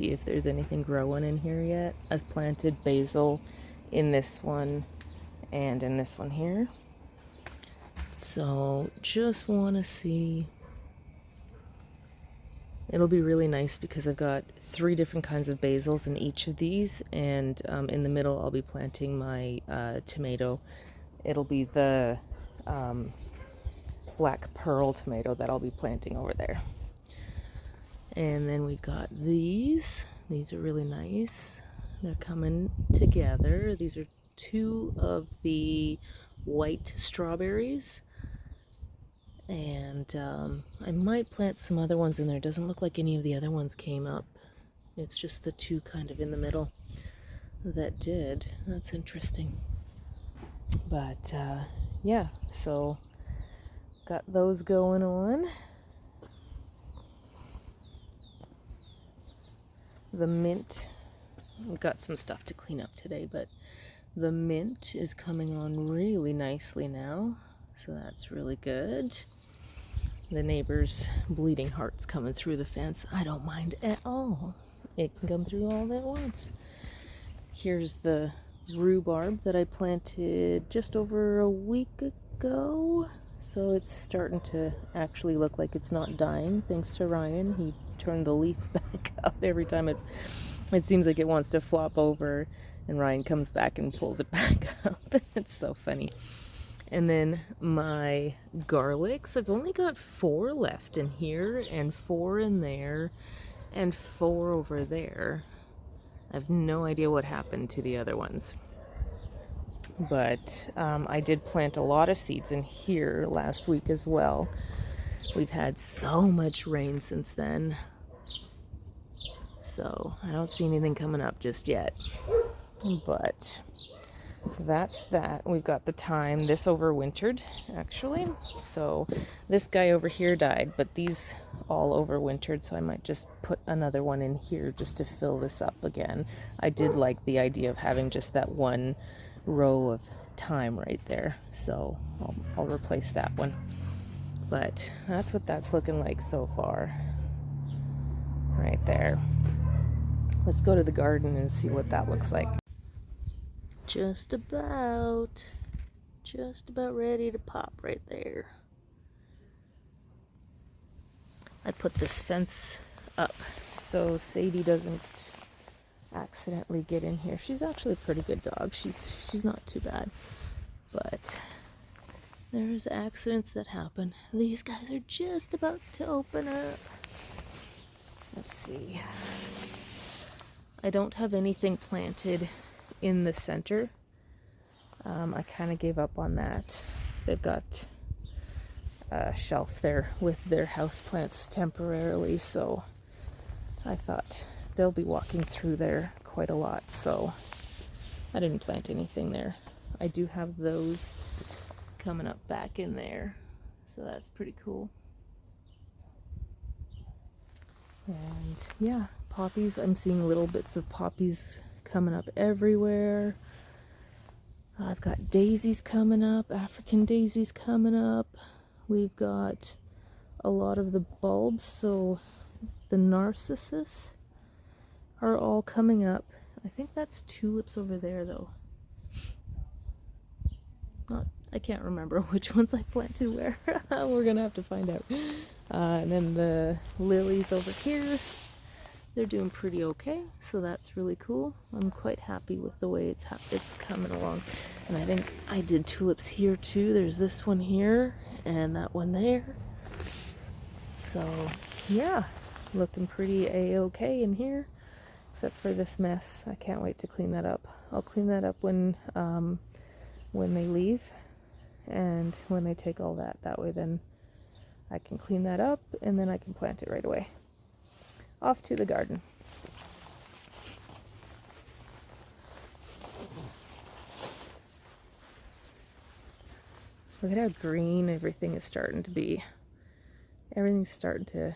See if there's anything growing in here yet. I've planted basil in this one and in this one here. So just want to see. It'll be really nice because I've got 3 different kinds of basils in each of these, and in the middle I'll be planting my tomato. It'll be the black pearl tomato that I'll be planting over there. And then we've got these. These are really nice. They're coming together. These are 2 of the white strawberries. And I might plant some other ones in there. It doesn't look like any of the other ones came up. It's just the 2 kind of in the middle that did. That's interesting. But yeah, so got those going on. The mint, we've got some stuff to clean up today, but the mint is coming on really nicely now. So that's really good. The neighbor's bleeding heart's coming through the fence. I don't mind at all. It can come through all at once. Here's the rhubarb that I planted just over a week ago. So it's starting to actually look like it's not dying, thanks to Ryan. He turned the leaf back up every time it seems like it wants to flop over, and Ryan comes back and pulls it back up. It's so funny. And then my garlics, I've only got 4 left in here, and 4 in there, and 4 over there. I have no idea what happened to the other ones. But I did plant a lot of seeds in here last week as well. We've had so much rain since then. So I don't see anything coming up just yet. But that's that. We've got the thyme. This overwintered, actually. So this guy over here died, but these all overwintered, so I might just put another one in here just to fill this up again. I did like the idea of having just that one row of thyme right there, so I'll replace that one. But that's what that's looking like so far. Right there. Let's go to the garden and see what that looks like. Just about ready to pop right there. I put this fence up so Sadie doesn't accidentally get in here. She's actually a pretty good dog. She's not too bad. But there's accidents that happen. These guys are just about to open up. Let's see. I don't have anything planted in the center. I kind of gave up on that. They've got a shelf there with their house plants temporarily, so I thought they'll be walking through there quite a lot, so I didn't plant anything there. I do have those coming up back in there, so that's pretty cool. And yeah, poppies, I'm seeing little bits of poppies coming up everywhere. I've got daisies coming up, African daisies coming up. We've got a lot of the bulbs, so the narcissus are all coming up. I think that's tulips over there though. I can't remember which ones I planted where. We're gonna have to find out. And then the lilies over here, they're doing pretty okay, so that's really cool. I'm quite happy with the way it's coming along. And I think I did tulips here too. There's this one here and that one there. So yeah, looking pretty a-okay in here, except for this mess. I can't wait to clean that up. I'll clean that up when they leave and when they take all that. That way then I can clean that up and then I can plant it right away. Off to the garden. Look at how green everything is starting to be. Everything's starting to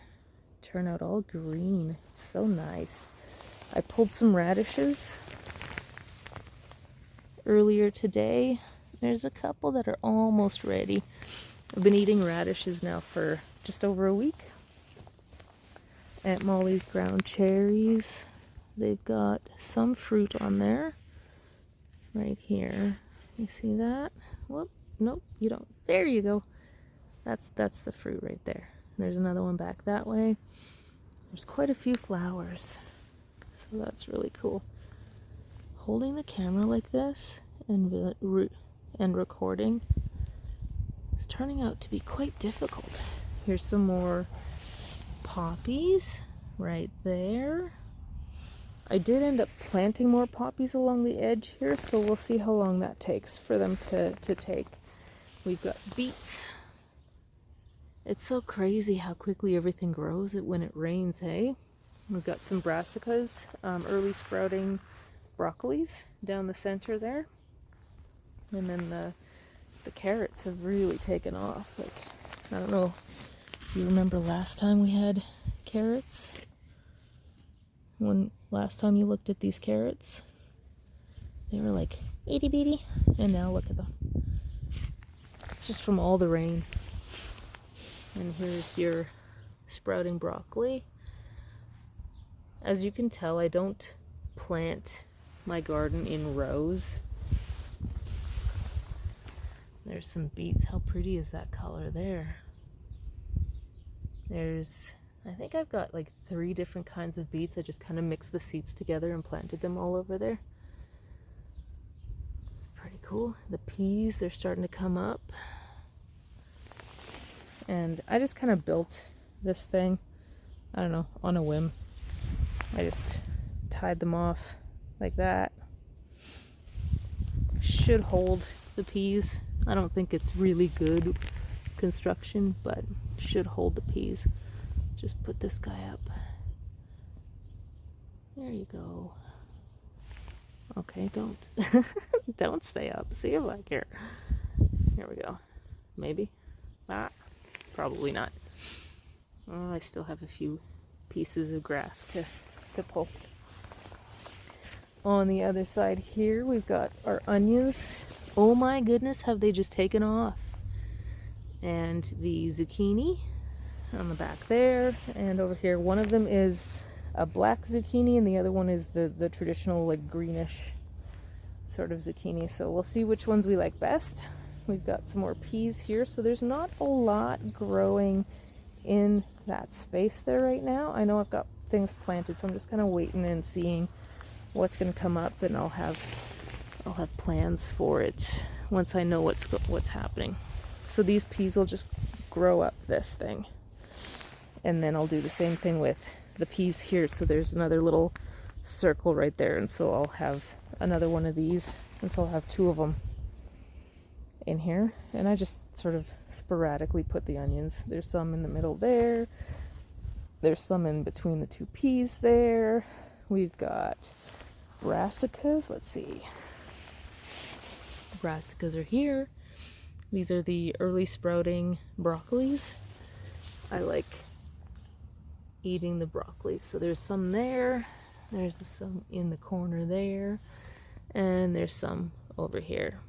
turn out all green. It's so nice. I pulled some radishes earlier today. There's a couple that are almost ready. I've been eating radishes now for just over a week. Aunt Molly's ground cherries. they've got some fruit on there. Right here. You see that? Whoop. Nope, you don't. There you go. That's the fruit right there. There's another one back that way. There's quite a few flowers. So that's really cool. Holding the camera like this and recording is turning out to be quite difficult. Here's some more poppies right there. I did end up planting more poppies along the edge here, so we'll see how long that takes for them to take. We've got beets. It's so crazy how quickly everything grows when it rains, hey? We've got some brassicas, early sprouting broccolis down the center there. And then the carrots have really taken off. Like, I don't know if you remember last time we had carrots? When last time you looked at these carrots, they were like itty bitty, and now look at them. It's just from all the rain. And here's your sprouting broccoli. As you can tell, I don't plant my garden in rows. There's some beets. How pretty is that color there? I think I've got like 3 different kinds of beets. I just kind of mixed the seeds together and planted them all over there. It's pretty cool. The peas, they're starting to come up. And I just kind of built this thing, I don't know, on a whim. I just tied them off like that. Should hold the peas. I don't think it's really good construction, but should hold the peas. Just put this guy up. There you go. Okay, don't stay up. See if I care. Here we go. Maybe. Probably not. Oh, I still have a few pieces of grass to pull. On the other side here, we've got our onions. Oh my goodness, have they just taken off? And the zucchini on the back there, and over here one of them is a black zucchini and the other one is the traditional like greenish sort of zucchini. So we'll see which ones we like best. We've got some more peas here, so there's not a lot growing in that space there right now. I know I've got things planted, so I'm just kind of waiting and seeing what's going to come up, and I'll have plans for it once I know what's happening. So these peas will just grow up this thing. And then I'll do the same thing with the peas here. So there's another little circle right there. And so I'll have another one of these. And so I'll have 2 of them in here. And I just sort of sporadically put the onions. There's some in the middle there. There's some in between the 2 peas there. We've got brassicas. Let's see. Brassicas are here. These are the early sprouting broccolis. I like eating the broccoli. So there's some there. There's some in the corner there. And there's some over here.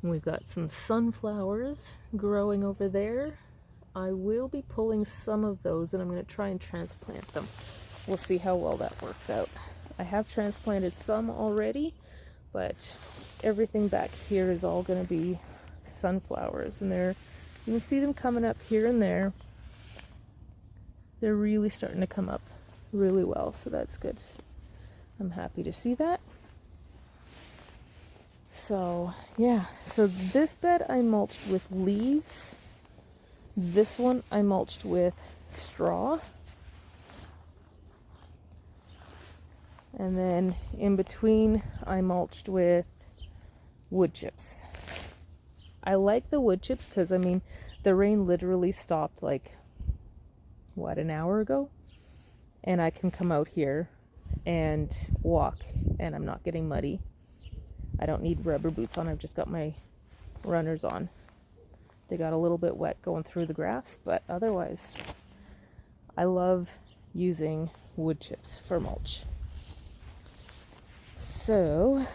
And we've got some sunflowers growing over there. I will be pulling some of those and I'm going to try and transplant them. We'll see how well that works out. I have transplanted some already, but everything back here is all going to be sunflowers. And you can see them coming up here and there. They're really starting to come up really well, so that's good. I'm happy to see that. So, yeah. So this bed I mulched with leaves. This one I mulched with straw. And then in between I mulched with wood chips. I like the wood chips because, I mean, the rain literally stopped like an hour ago, and I can come out here and walk and I'm not getting muddy. I don't need rubber boots on. I've just got my runners on. They got a little bit wet going through the grass, but otherwise I love using wood chips for mulch. So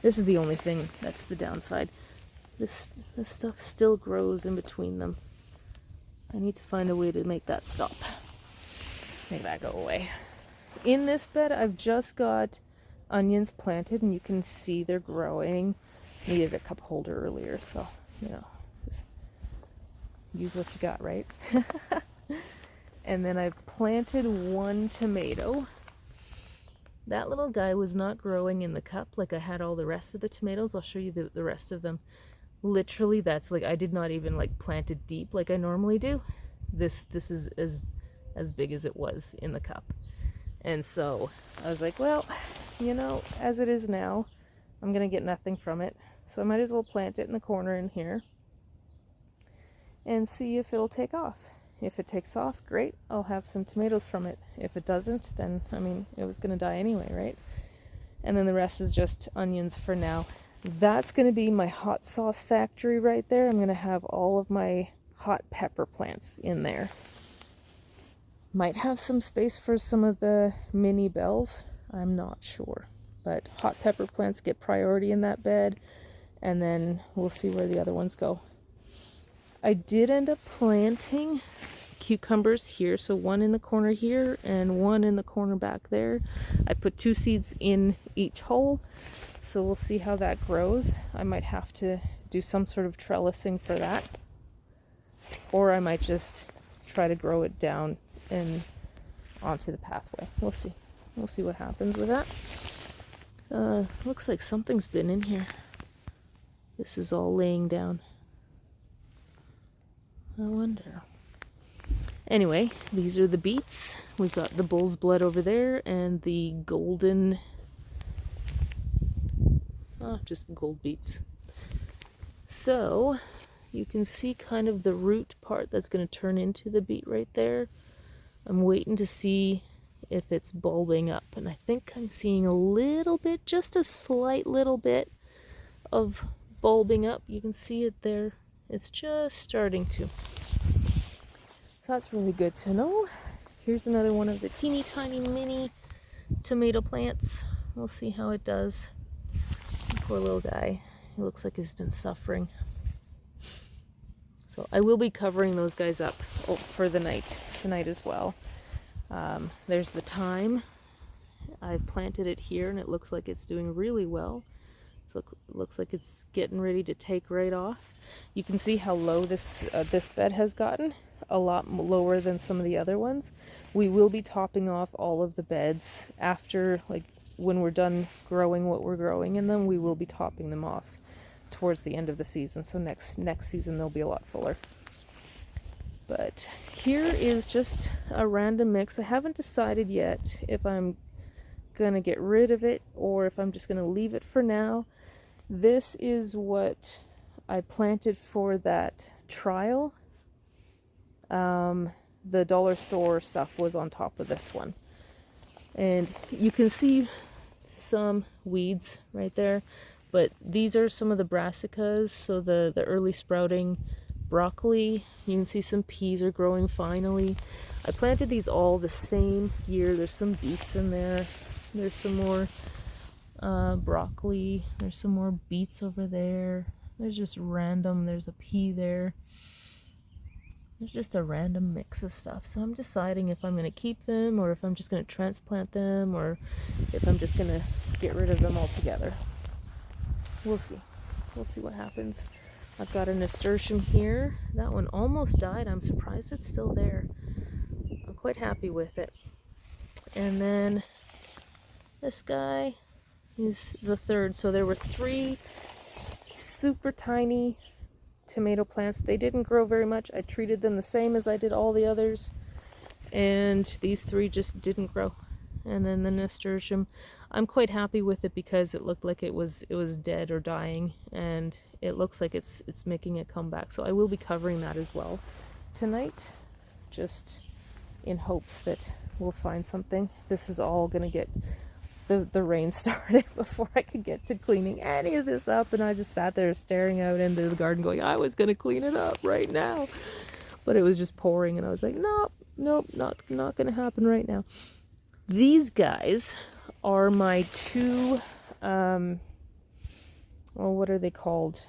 this is the only thing that's the downside. This stuff still grows in between them. I need to find a way to make that stop. Make that go away. in this bed, I've just got onions planted, and you can see they're growing. Needed a cup holder earlier, so, just use what you got, right? And then I've planted one tomato. That little guy was not growing in the cup like I had all the rest of the tomatoes. I'll show you the rest of them. Literally, that's like, I did not even like plant it deep like I normally do. This is as big as it was in the cup. And so I was like, well, as it is now, I'm going to get nothing from it. So I might as well plant it in the corner in here and see if it'll take off. If it takes off, great, I'll have some tomatoes from it. If it doesn't, then, it was going to die anyway, right? And then the rest is just onions for now. That's going to be my hot sauce factory right there. I'm going to have all of my hot pepper plants in there. Might have some space for some of the mini bells. I'm not sure. But hot pepper plants get priority in that bed. And then we'll see where the other ones go. I did end up planting cucumbers here. So one in the corner here and one in the corner back there. I put 2 seeds in each hole. So we'll see how that grows. I might have to do some sort of trellising for that. Or I might just try to grow it down and onto the pathway. We'll see. We'll see what happens with that. Looks like something's been in here. This is all laying down. I wonder. Anyway, these are the beets. We've got the bull's blood over there and the golden, just gold beets. So you can see kind of the root part that's going to turn into the beet right there. I'm waiting to see if it's bulbing up, and I think I'm seeing a little bit, just a slight little bit of bulbing up. You can see it there. It's just starting to. So that's really good to know. Here's another one of the teeny tiny mini tomato plants. We'll see how it does. Poor little guy. He looks like he's been suffering. So I will be covering those guys up for the night, tonight as well. There's the thyme. I've planted it here and it looks like it's doing really well. So it looks like it's getting ready to take right off. You can see how low this bed has gotten. A lot lower than some of the other ones. We will be topping off all of the beds after, like, when we're done growing what we're growing, and then we will be topping them off towards the end of the season. So next season they'll be a lot fuller. But here is just a random mix. I haven't decided yet if I'm gonna get rid of it or if I'm just gonna leave it for now. This is what I planted for that trial. The dollar store stuff was on top of this one. And you can see some weeds right there. But these are some of the brassicas, so the early sprouting broccoli. You can see some peas are growing finally. I planted these all the same year. There's some beets in there. There's some more broccoli. There's some more beets over there. There's just random. There's a pea there. There's just a random mix of stuff. So I'm deciding if I'm going to keep them or if I'm just going to transplant them or if I'm just going to get rid of them altogether. We'll see. We'll see what happens. I've got a nasturtium here. That one almost died. I'm surprised it's still there. I'm quite happy with it. And then this guy is the third. So there were 3 super tiny tomato plants. They didn't grow very much. I treated them the same as I did all the others, and these 3 just didn't grow. And then the nasturtium, I'm quite happy with it because it looked like it was dead or dying, and it looks like it's making a comeback. So I will be covering that as well tonight, just in hopes that we'll find something. This is all gonna get the rain started before I could get to cleaning any of this up, and I just sat there staring out into the garden going, I was gonna clean it up right now, but it was just pouring, and I was like, nope, not gonna happen right now. These guys are my 2 what are they called?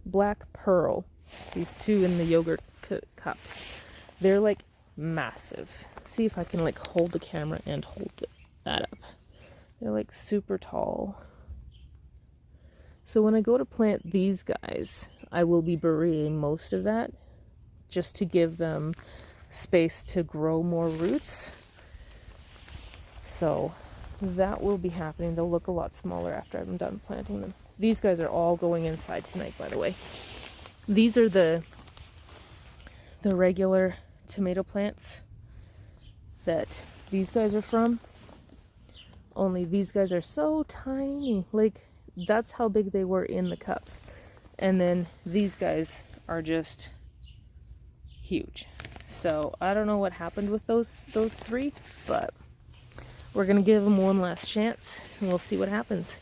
Black pearl. These 2 in the yogurt cups. They're like massive. See if I can like hold the camera and hold that up. They're like super tall. So when I go to plant these guys, I will be burying most of that just to give them space to grow more roots. So that will be happening. They'll look a lot smaller after I'm done planting them. These guys are all going inside tonight, by the way. These are the regular tomato plants that these guys are from. Only these guys are so tiny. Like, that's how big they were in the cups. And then these guys are just huge. So I don't know what happened with those three, but we're gonna give them one last chance and we'll see what happens.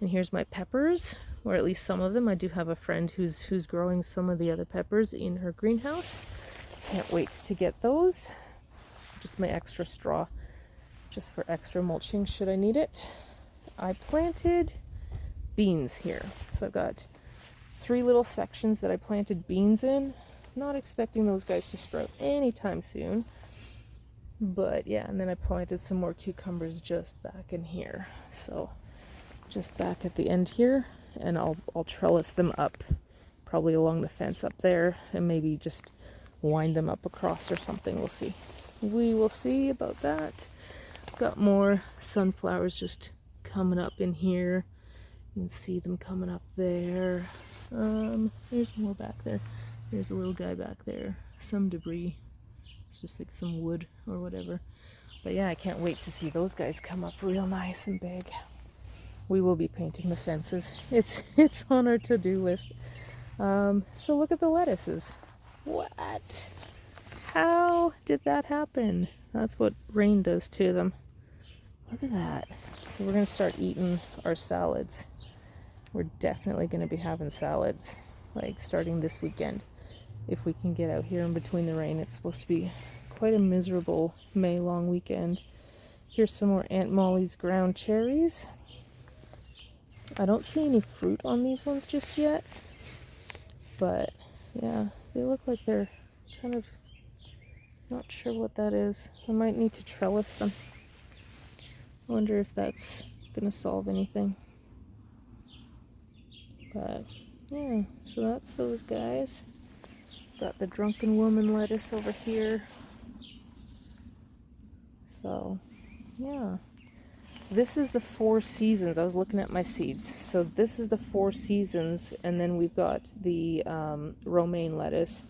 And here's my peppers, or at least some of them. I do have a friend who's growing some of the other peppers in her greenhouse. Can't wait to get those. Just my extra straw, just for extra mulching should I need it. I planted beans here. So I've got 3 little sections that I planted beans in. Not expecting those guys to sprout anytime soon. But yeah, and then I planted some more cucumbers just back in here. So just back at the end here, and I'll trellis them up, probably along the fence up there, and maybe just wind them up across or something. We'll see. We will see about that. Got more sunflowers just coming up in here. You can see them coming up there. There's more back there. There's a little guy back there. Some debris. It's just like some wood or whatever. But yeah, I can't wait to see those guys come up real nice and big. We will be painting the fences. It's on our to-do list. So look at the lettuces. What? How did that happen? That's what rain does to them. Look at that. So we're going to start eating our salads. We're definitely going to be having salads, like starting this weekend. If we can get out here in between the rain. It's supposed to be quite a miserable May long weekend. Here's some more Aunt Molly's ground cherries. I don't see any fruit on these ones just yet. But yeah, they look like they're kind of not sure what that is. I might need to trellis them. I wonder if that's gonna solve anything. But yeah, so that's those guys. Got the drunken woman lettuce over here. So yeah, this is the 4 seasons. I was looking at my seeds. So this is the 4 seasons, and then we've got the romaine lettuce,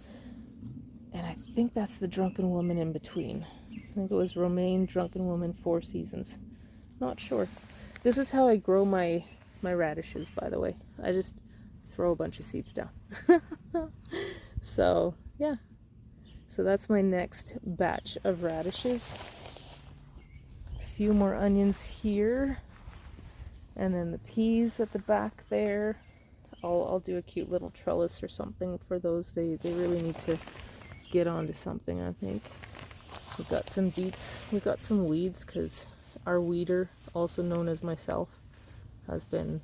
and I think that's the drunken woman in between. I think it was romaine, drunken woman, 4 seasons. Not sure. This is how I grow my radishes, by the way. I just throw a bunch of seeds down. So yeah, so that's my next batch of radishes. A few more onions here, and then the peas at the back there. I'll do a cute little trellis or something for those. They really need to get onto something, I think. We've got some beets. We've got some weeds because our weeder, also known as myself, has been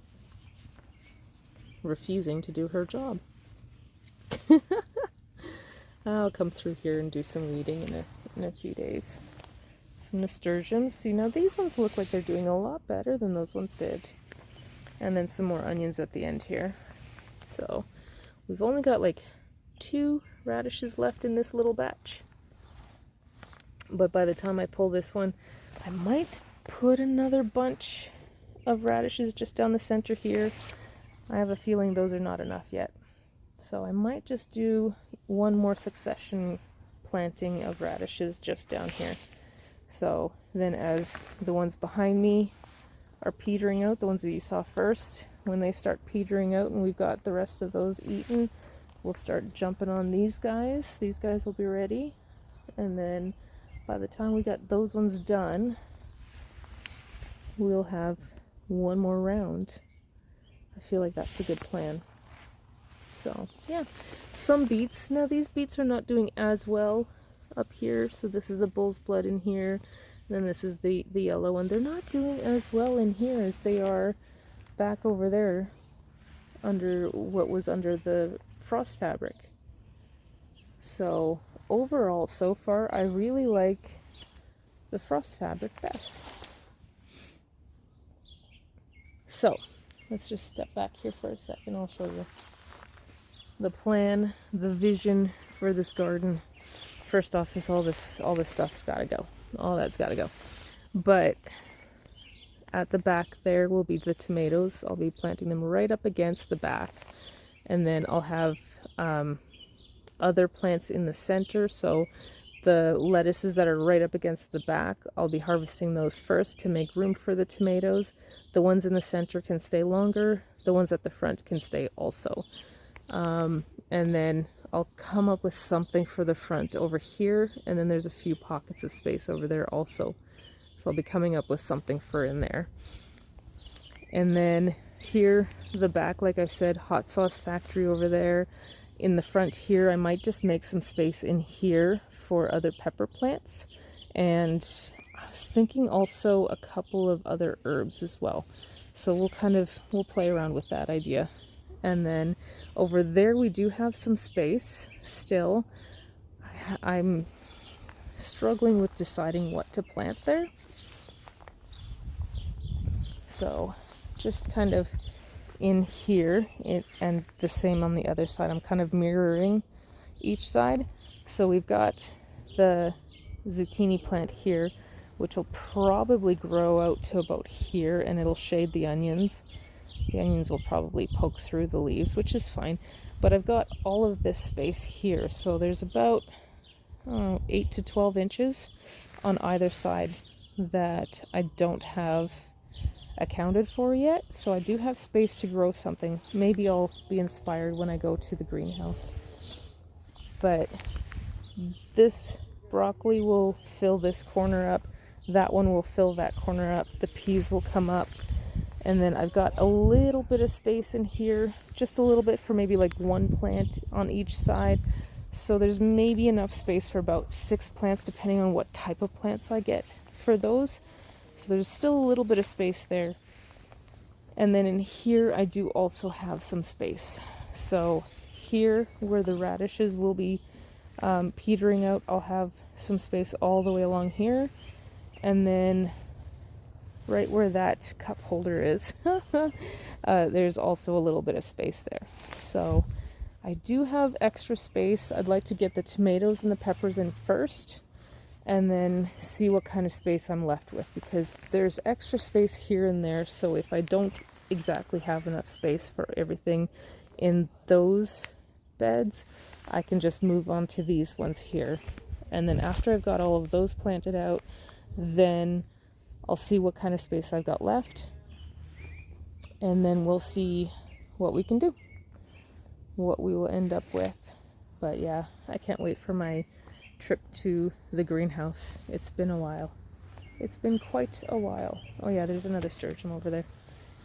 refusing to do her job. I'll come through here and do some weeding in a few days. Some nasturtiums. See, now these ones look like they're doing a lot better than those ones did. And then some more onions at the end here. So we've only got like 2 radishes left in this little batch. But by the time I pull this one, I might put another bunch of radishes just down the center here. I have a feeling those are not enough yet. So I might just do one more succession planting of radishes just down here. So then as the ones behind me are petering out, the ones that you saw first, when they start petering out and we've got the rest of those eaten, we'll start jumping on these guys. These guys will be ready. And then by the time we got those ones done, we'll have one more round. I feel like that's a good plan. So yeah, some beets. Now these beets are not doing as well up here. So this is the bull's blood in here. And then this is the yellow one. They're not doing as well in here as they are back over there under what was under the frost fabric. So overall, so far, I really like the frost fabric best. So, let's just step back here for a second. I'll show you the plan, the vision for this garden. First off is all this stuff's gotta go. All that's gotta go. But at the back there will be the tomatoes. I'll be planting them right up against the back. And then I'll have other plants in the center. So the lettuces that are right up against the back, I'll be harvesting those first to make room for the tomatoes. The ones in the center can stay longer. The ones at the front can stay also. And then I'll come up with something for the front over here. And then there's a few pockets of space over there also. So I'll be coming up with something for in there. And then here, the back, like I said, hot sauce factory over there. In the front here, I might just make some space in here for other pepper plants. And I was thinking also a couple of other herbs as well. So we'll play around with that idea. And then over there, we do have some space still. I'm struggling with deciding what to plant there. So just kind of in here, and the same on the other side. I'm kind of mirroring each side. So we've got the zucchini plant here, which will probably grow out to about here, and it'll shade the onions. The onions will probably poke through the leaves, which is fine. But I've got all of this space here. So there's about 8 to 12 inches on either side that I don't have accounted for yet. So I do have space to grow something. Maybe I'll be inspired when I go to the greenhouse. But this broccoli will fill this corner up. That one will fill that corner up. The peas will come up. And then I've got a little bit of space in here, just a little bit for maybe like one plant on each side. So there's maybe enough space for about 6 plants, depending on what type of plants I get for those. So there's still a little bit of space there. And then in here, I do also have some space. So here, where the radishes will be petering out, I'll have some space all the way along here. And then right where that cup holder is, there's also a little bit of space there. So I do have extra space. I'd like to get the tomatoes and the peppers in first, and then see what kind of space I'm left with, because there's extra space here and there. So if I don't exactly have enough space for everything in those beds, I can just move on to these ones here. And then after I've got all of those planted out, then I'll see what kind of space I've got left, and then we'll see what we can do, what we will end up with. But yeah, I can't wait for my trip to the greenhouse. It's been a while. It's been quite a while. Oh yeah, there's another sturgeon over there,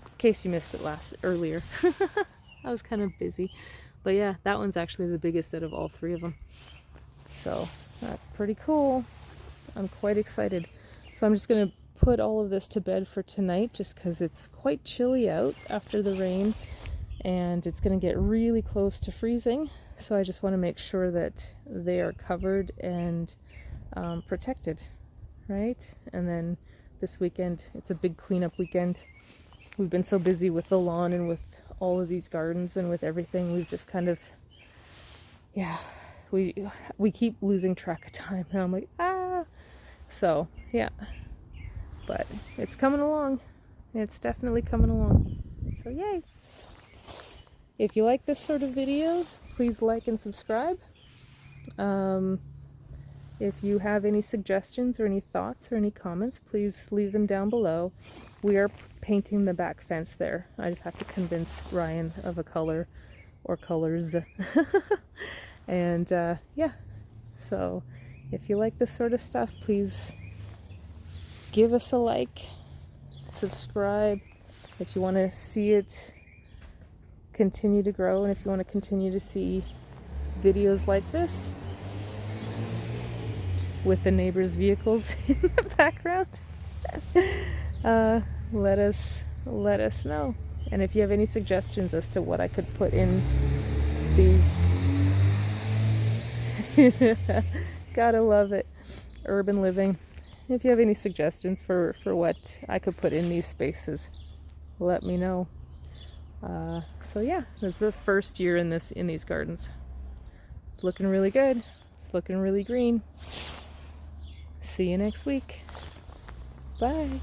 in case you missed it earlier. I was kind of busy. But yeah, that one's actually the biggest out of all 3 of them. So that's pretty cool. I'm quite excited. So I'm just going to put all of this to bed for tonight, just because it's quite chilly out after the rain, and it's going to get really close to freezing. So I just want to make sure that they are covered and protected, right? And then this weekend, it's a big cleanup weekend. We've been so busy with the lawn and with all of these gardens and with everything. We've just kind of, yeah, we keep losing track of time, and I'm like, so yeah, but it's coming along. It's definitely coming along. So yay. If you like this sort of video, please like and subscribe. If you have any suggestions or any thoughts or any comments, please leave them down below. We are painting the back fence there. I just have to convince Ryan of a color or colors. And yeah, so if you like this sort of stuff, please give us a like, subscribe. If you want to see it continue to grow, and if you want to continue to see videos like this with the neighbors' vehicles in the background, let us know. And if you have any suggestions as to what I could put in these Gotta love it. Urban living. If you have any suggestions for what I could put in these spaces, let me know. So yeah, this is the first year in these gardens. It's looking really good. It's looking really green. See you next week. Bye.